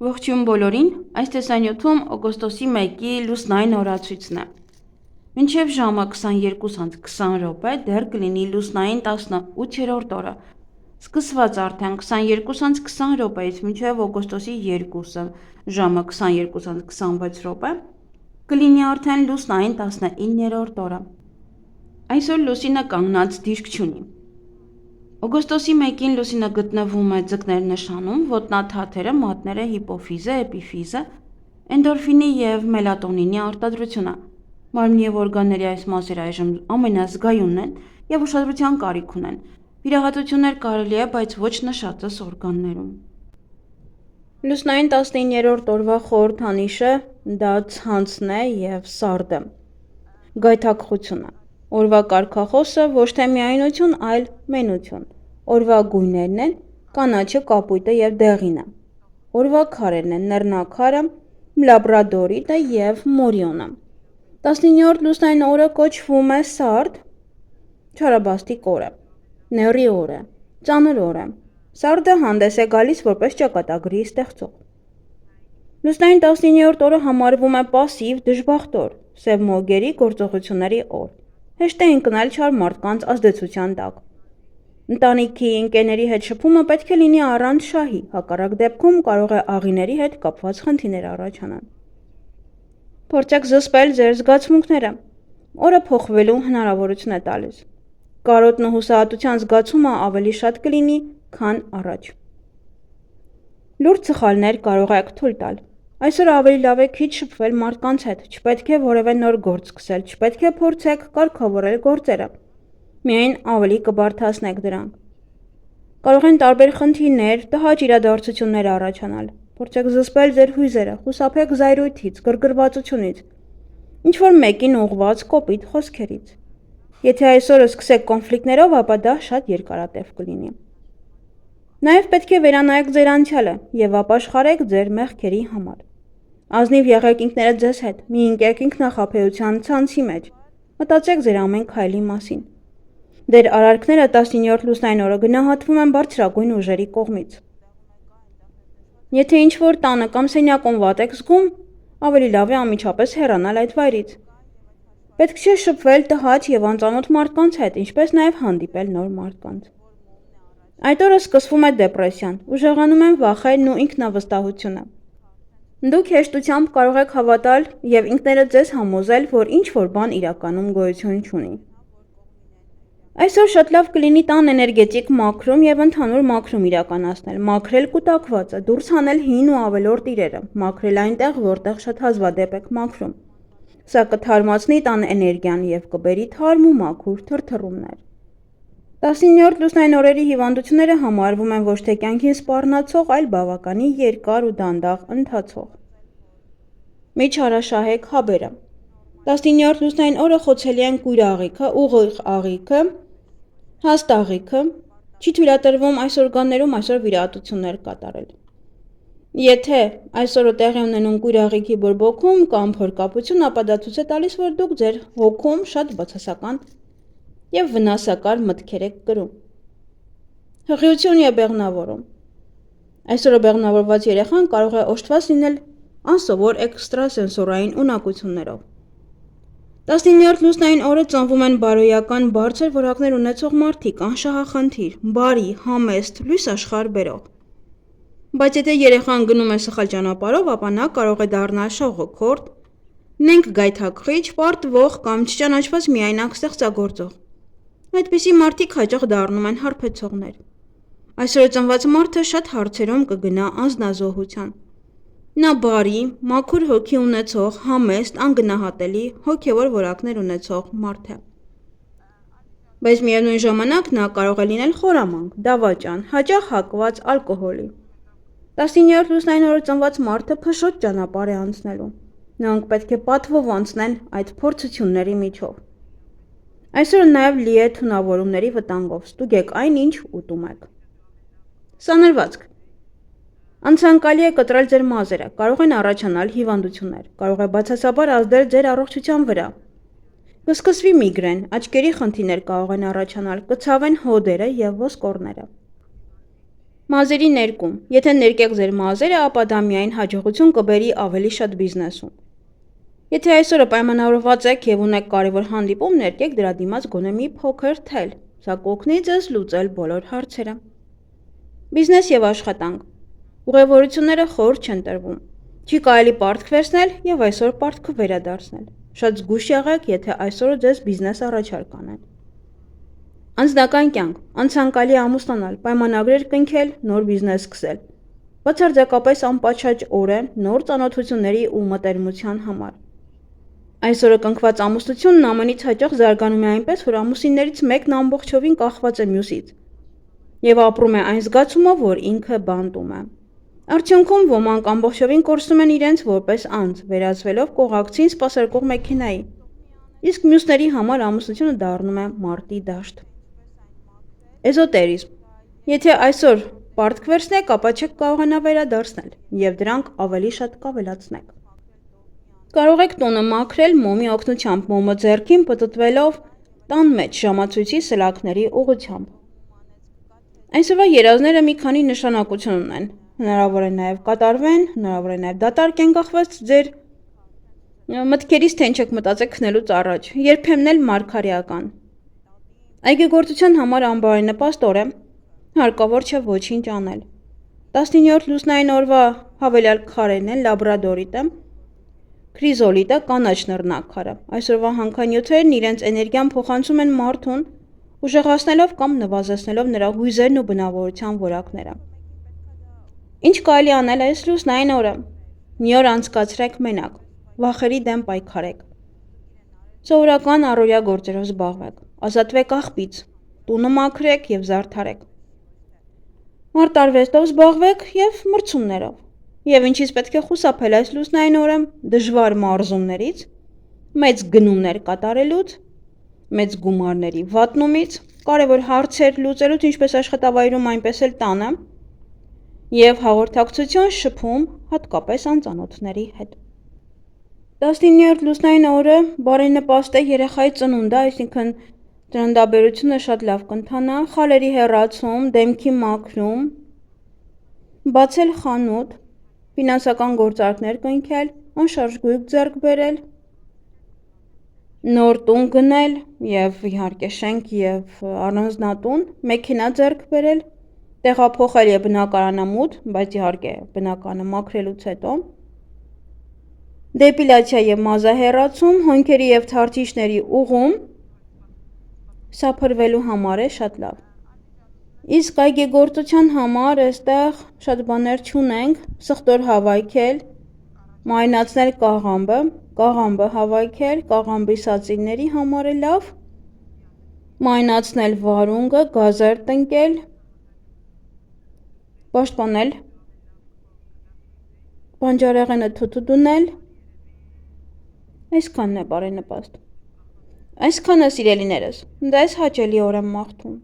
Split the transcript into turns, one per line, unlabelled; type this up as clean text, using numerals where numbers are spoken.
Ողջույն բոլորին, այս տեսանյութում օգոստոսի 1-ի լուսնային օրացույցն է։ Մինչև ժամը 22:20 դեռ կլինի լուսնային 18-րդ օրը։ Սկսված արդեն 22:20-ից մինչև օգոստոսի 2-ը ժամը 22:26 կլինի արդեն լուսնային 19-րդ օրը։ Այսօր լուսինը կանգնած դիրք չունի։ Օգոստոսի 1-ին լուսինը գտնվում է ձկներ նշանում, ոտնաթաթերը, մատները, հիպոֆիզը, էպիֆիզը, էնդորֆինի և մելատոնինի արտադրությունը։ Մարմնի և օրգանների այս մասերը այժմ ամենազգայունն են և ուշադրության կարիք ունեն։ Վիրահատություններ կարելի է, բայց ոչ նշածս օրգաններում։ Լուսնային 19-րդ օրվա խորհրդանիշը դա ցանցն է և սարդը։ Գայթակղությունը։ Օրվա կարգախոսը ոչ թե միայնություն, այլ մենություն։ Օրվա գույներն են կանաչը, կապույտը և դեղինը։ Օրվա քարերն են նռնակարը, լաբրադորիտը և մորիոնը։ 19-րդ լուսնային օրը կոչվում է սարդ, չարաբաստիկ օր է, նեռի օր է, ծանր օր է։ Սարդը հանդես է գալիս որպես ճակատագրի ստեղծող։ Լուսնային 19-րդ օրը համարվում է պասիվ, դժբախտ օր, սև մոգերի գործողությունների օր։ Հեշտ է ընկնել չար մարդկանց ազդեցության տակ։ Ընտանիքի ընկերների հետ շփումը պետք է լինի առանց շահի, հակառակ դեպքում կարող է աղիների հետ կապված խնդիրներ առաջանան։ Փորձեք զսպել ձեր զգացմունքները։ Օրը փոխվելու հնարավորություն է տալիս։ Կարոտն ու հուսահատության զգացումը ավելի շատ կլինի, քան առաջ։ Լուրջ սխալներ կարող եք թույլ տալ։ Այսօր ավելի լավ է քիչ շփվել մարդկանց հետ, չպետք է որևէ նոր գործ սկսել, չպետք է փորձեք կարգավորել գործերը։ Միայն ավելի կբարդացնեք դրանք։ Կարող են տարբեր խնդիրներ, տհաճ իրադարձություններ առաջանալ։ Փորձեք զսպել ձեր հույզերը, խուսափեք զայրույթից, գրգռվածությունից, ինչ-որ մեկին ուղղված կոպիտ խոսքերից։ Եթե այսօրը սկսեք կոնֆլիկտներով, ապա դա շատ երկարատև կլինի։ Նաև պետք է վերանայեք ձեր անցյալը և ապաշխարեք ձեր մեղքերի համար։ Ազնիվ եղեք ինքներդ ձեզ հետ, մի ընկեք ինքնախաբեության ցանցի մեջ, մտածեք ձեր ամեն քայլի մասին։ Ձեր արարքները 19-րդ լուսնային օրը գնահատվում են բարձրագույն ուժերի կողմից։ Եթե ինչ-որ տանը կամ սենյակում վատ եք զգում, ավելի լավ է անմիջապես հեռանալ այդ վայրից։ Պետք չէ շփվել տհաճ և անծանոթ մարդկանց հետ, ինչպես նաև հանդիպել նոր մարդկանց։ Այդ օրը սկսվում է դեպրեսիան, ուժեղանում են վախերն ու ինքնավստահությունը։ Դուք հեշտությամբ կարող եք հավատալ և ինքներդ ձեզ համոզել, որ ինչ-որ բան իրականում գոյություն չունի։ Այսօր շատ լավ կլինի տան էներգետիկ մաքրում և ընդհանուր մաքրում իրականացնել, մաքրել կուտակվածը, դուրս հանել հին ու ավելորդ իրերը, մաքրել այնտեղ, որտեղ շատ հազվադեպ եք մաքրում։ Սա կթարմացնի տան էներգիան և կբերի թարմ ու մաքուր թրթռումներ։ 19-րդ լուսնային օրերի հիվանդությունները համարվում են ոչ թե կյանքին սպառնացող, այլ բավականին երկար ու դանդաղ ընթացող։ Միջարաշահեք հաբերը։ 19-րդ լուսնային օրը խոցելի են կույր աղիքը, ուղիղ աղիքը, հաստ աղիքը, չի թույլատրվում այս օրգաններում այսօր վիրահատություններ կատարել։ Եթե այսօրը տեղի ունենում կույր աղիքի բորբոքում կամ փորկապություն, ապա դա ցույց է տալիս, որ դուք ձեր հոգում շատ բացասական և վնասակար մտքեր եք կրում։ Հղիություն և բեղմնավորում։ Այսօրը բեղմնավորված երեխան կարող է օժտված լինել անսովոր էքստրասենսորային ունակություններով։ 19-րդ լուսնային օրը ծնվում են բարոյական, բարձր որակներ ունեցող մարդիկ, անշահախնդիր, բարի, համեստ, լույս աշխարհ բերող։ Բայց եթե երեխան գնում է սխալ ճանապարհով, ապա նա կարող է դառնալ շողոքորթ, նենգ գայթակղիչ, պարտվող կամ չճանաչված միայնակ ստեղծագործող։ Այդպիսի մարդիկ հաճախ դառնում են հարբեցողներ։ Այսօր ծնված մարդը շատ հարցերում կգնա անձնազոհության։ Նա բարի, մաքուր հոգի ունեցող, համեստ, անգնահատելի, հոգևոր որակներ ունեցող մարդ է։ Բայց միևնույն ժամանակ նա կարող է լինել խորամանկ, դավաճան, հաճախ հակված ալկոհոլի։ 19-րդ լուսնային օրը ծնված մարդը փշոտ ճանապարհ է անցնելու։ Նրանք պետք է պատվով անցնեն այդ փորձությունների միջով։ Այսօրը նաև լի է թունավորումների վտանգով, ստուգեք այն, ինչ ուտում եք։ Սանրվածք։ Անցանկալի է կտրել ձեր մազերը, կարող են առաջանալ հիվանդություններ, կարող է բացասաբար ազդել ձեր առողջության վրա։ Կսկսվի միգրեն, աչքերի խնդիրներ կարող են առաջանալ, կցավեն հոդերը և ոսկորները։ Մազերի ներկում։ Եթե ներկեք ձեր մազերը, ապա դա միայն հաջողություն կբերի ավելի շատ բիզնեսում։ Եթե այսօրը պայմանավորված եք եւ ունեք կարևոր հանդիպում, ներկեք դրա դիմաց գոնե մի փոքր թել։ Սա կօգնի ձեզ լուծել բոլոր հարցերը։ Բիզնես եւ աշխատանք։ Ուղևորությունները խորտ չեն տրվում։ Չի կարելի պարտք վերցնել եւ այսօր պարտքը վերադարձնել։ Շատ զգույշ եղեք, եթե այսօր ձեզ բիզնես առաջարկ անեն։ Անձնական կյանք, անցանկալի ամուսնանալ, պայմանագրեր կնքել, նոր բիզնես սկսել։ Բացարձակապես անպատշաճ օր է նոր ծանոթությունների ու մտերմության համար։ Այսօրը կնքված ամուսնությունն ամենից հաճախ զարգանում է այնպես, որ ամուսիններից մեկն ամբողջովին կախված է մյուսից եւ ապրում է այն զգացումով, որ ինքը բանտում է։ Արդյունքում ոմանք ամբողջովին կորցնում են իրենց որպես անձ, վերածվելով կողակցին սպասարկող մեքենայի, իսկ մյուսների համար ամուսնությունը դառնում է մարտի դաշտ։ Էզոտերիզմ։ Եթե այսօր պարտք վերցնեք, ապա չեք կարողանա վերադարձնել եւ դրանք ավելի շատ կավելացնեք։ Կարող եք տոնը մաքրել մոմի օգնությամբ, մոմը ձեռքին պտտվելով տան մեջ ժամացույցի սլաքների ուղղությամբ։ Այսօրվա երազները մի քանի նշանակություն ունեն։ Հնարավոր է նաև կատարվեն, հնարավոր է նաև դատարկ են կախված ձեր մտքերից, թե ինչ եք մտածեք քնելուց առաջ, երբեմն էլ մարգարեական։ Այգեգործության համար անբարենպաստ օր է, հարկավոր չէ ոչինչ անել։ 19-րդ լուսնային օրվա հավելյալ քարերն են լաբրադորիտը, քրիզոլիտը, կանաչ նռնակարը։ Այսօրվա հանքանյութերն իրենց էներգիան փոխանցում են մարդուն, ուժեղացնելով կամ նվազեցնելով նրա հույզերն ու բնավորության որակները։ Ինչ կարելի անել այս լուսնային օրը։ Մի օր անցկացրեք մենակ, վախերի դեմ պայքարեք։ Սովորական առօրյա գործերով զբաղվեք, ազատվեք աղբից, տունը մաքրեք եւ զարդարեք։ Մարտարվեստով զբաղվեք եւ մրցումներով։ Եվ ինչից պետք է խուսափել այս լուսնային օրը, դժվար մարզումներից, մեծ գնումներ կատարելուց, մեծ գումարների վատնումից, կարևոր հարցեր լուծելուց ինչպես աշխատավայրում, այնպես էլ տանը, եւ հաղորդակցություն շփում հատկապես անծանոթների հետ։ 19-րդ լուսնային օրը բարենպաստ է երեխայի ծնունդը, այսինքն ծննդաբերությունը շատ լավ կընթանա, խալերի հեռացում, դեմքի մաքրում, բացել խանութ, ֆինանսական գործարքներ կնքել, անշարժ գույք ձեռք բերել, նոր տուն գնել եւ իհարկե շենք եւ առանձնատուն, մեքենա ձեռք բերել, տեղափոխել եւ բնակարանամուտ, բայց իհարկե բնականը մաքրելուց հետո, դեպիլյացիա եւ մազահեռացում, հոնքերի եւ թարթիչների ուղում, սափրվելու համար է շատ լավ։ Իսկ այգեգործության համար այստեղ շատ բաներ չունենք, սխտոր հավաքել, մայնացնել կաղամբը հավաքել, կաղամբի սածինների համար է լավ, մայնացնել վարունգը, գազեր տնկել, պաշտպանել, բանջարեղենը թութու դունել, այսքանն է բարենպաստ։ Այսքանը սիրելիներս, դա ես հաճելի օր եմ մաղթում։